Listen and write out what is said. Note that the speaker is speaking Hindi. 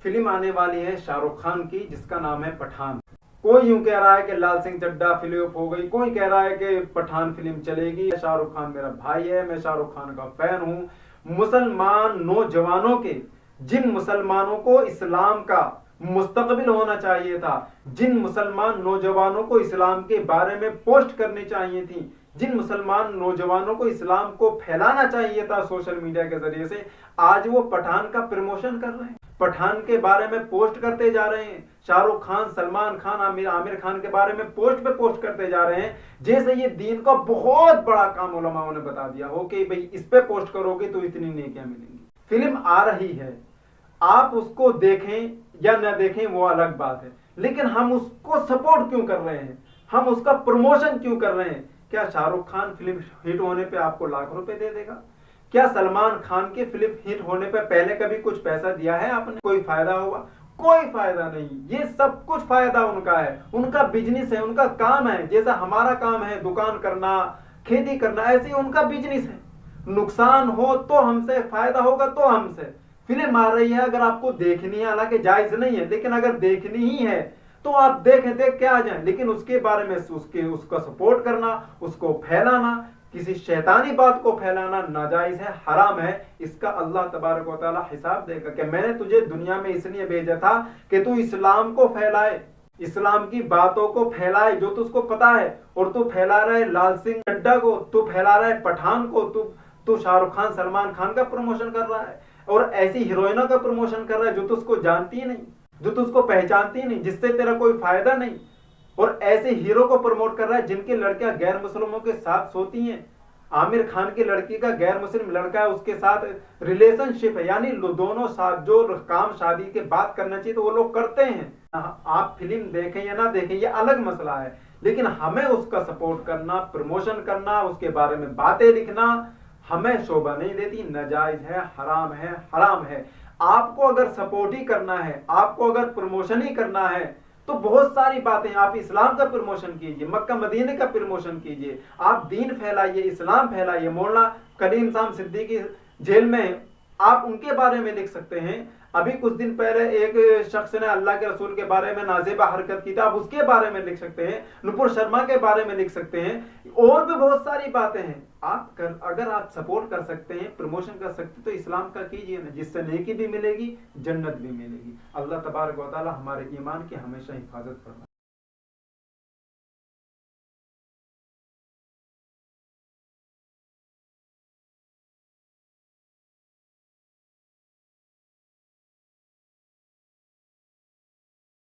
फिल्म आने वाली है शाहरुख खान की, जिसका नाम है पठान। कोई यूं कह रहा है कि लाल सिंह चड्ढा फिल्म हो गई, कोई कह रहा है कि पठान फिल्म चलेगी। शाहरुख खान मेरा भाई है, मैं शाहरुख खान का फैन हूं। मुसलमान नौजवानों के, जिन मुसलमानों को इस्लाम का मुस्तकबिल होना चाहिए था, जिन मुसलमान नौजवानों को इस्लाम के बारे में पोस्ट करनी चाहिए थी, जिन मुसलमान नौजवानों को इस्लाम को फैलाना चाहिए था सोशल मीडिया के जरिए से, आज वो पठान का प्रमोशन कर रहे हैं, पठान के बारे में पोस्ट करते जा रहे हैं। शाहरुख खान, सलमान खान, आमिर खान के बारे में पोस्ट पे पोस्ट करते जा रहे हैं, जैसे ये दीन का बहुत बड़ा काम उलमाओं ने बता दिया हो कि भाई इस पे पोस्ट करोगे तो इतनी नेकियां मिलेंगी। फिल्म आ रही है, आप उसको देखें या न देखें वो अलग बात है, लेकिन हम उसको सपोर्ट क्यों कर रहे हैं, हम उसका प्रमोशन क्यों कर रहे हैं? क्या शाहरुख खान फिल्म हिट होने पे आपको लाख रुपए दे देगा? क्या सलमान खान की फिल्म हिट होने पे पहले कभी कुछ पैसा दिया है आपने? कोई फायदा हुआ? कोई फायदा नहीं। ये सब कुछ फायदा उनका है, उनका बिजनेस है, उनका काम है। जैसा हमारा काम है दुकान करना, खेती करना, ऐसे ही उनका बिजनेस है। नुकसान हो तो हमसे, फायदा होगा तो हमसे। फिल्म आ रही है, अगर आपको देखनी है, हालांकि जायज नहीं है, लेकिन अगर देखनी ही है तो आप देख के आ जाएं, लेकिन उसके बारे में उसका सपोर्ट करना, उसको फैलाना, किसी शैतानी बात को फैलाना नाजायज है, हराम है। इसका अल्लाह तबारक व तआला हिसाब देगा कि मैंने तुझे दुनिया में इसलिए भेजा था कि तू इस्लाम को फैलाए, इस्लाम की बातों को फैलाए जो तुझको पता है, और तू फैला रहा है लाल सिंह चड्ढा को, तू फैला रहा है पठान को, तू शाहरुख खान, सलमान खान का प्रमोशन कर रहा है, और ऐसी हीरोइनों का प्रमोशन कर रहा है जो तुझको जानती नहीं, जो तुझको पहचानती नहीं, जिससे तेरा कोई फायदा नहीं, और ऐसे हीरो को प्रमोट कर रहा है जिनकी लड़कियां गैर मुस्लिमों के साथ सोती हैं। आमिर खान की लड़की का गैर मुस्लिम लड़का है, उसके साथ रिलेशनशिप है, यानी दोनों साथ जो काम शादी के बाद करना चाहिए तो वो लोग करते हैं। आप फिल्म देखें या ना देखें ये अलग मसला है, लेकिन हमें उसका सपोर्ट करना, प्रमोशन करना, उसके बारे में बातें लिखना हमें शोभा नहीं देती, नाजायज है, हराम है, हराम है। आपको अगर सपोर्ट ही करना है, आपको अगर प्रमोशन ही करना है तो बहुत सारी बातें, आप इस्लाम का प्रमोशन कीजिए, मक्का मदीने का प्रमोशन कीजिए, आप दीन फैलाइए, इस्लाम फैलाइए। मौलाना कलीम साहब सिद्दीकी जेल में, आप उनके बारे में लिख सकते हैं। अभी कुछ दिन पहले एक शख्स ने अल्लाह के रसूल के बारे में नाजेबा हरकत की थी, आप उसके बारे में लिख सकते हैं। नुपुर शर्मा के बारे में लिख सकते हैं, और भी बहुत सारी बातें हैं। अगर आप सपोर्ट कर सकते हैं, प्रमोशन कर सकते हैं तो इस्लाम का कीजिए ना, जिससे नेकी भी मिलेगी, जन्नत भी मिलेगी। अल्लाह तबारक व तआला हमारे ईमान की हमेशा हिफाजत फरमाए।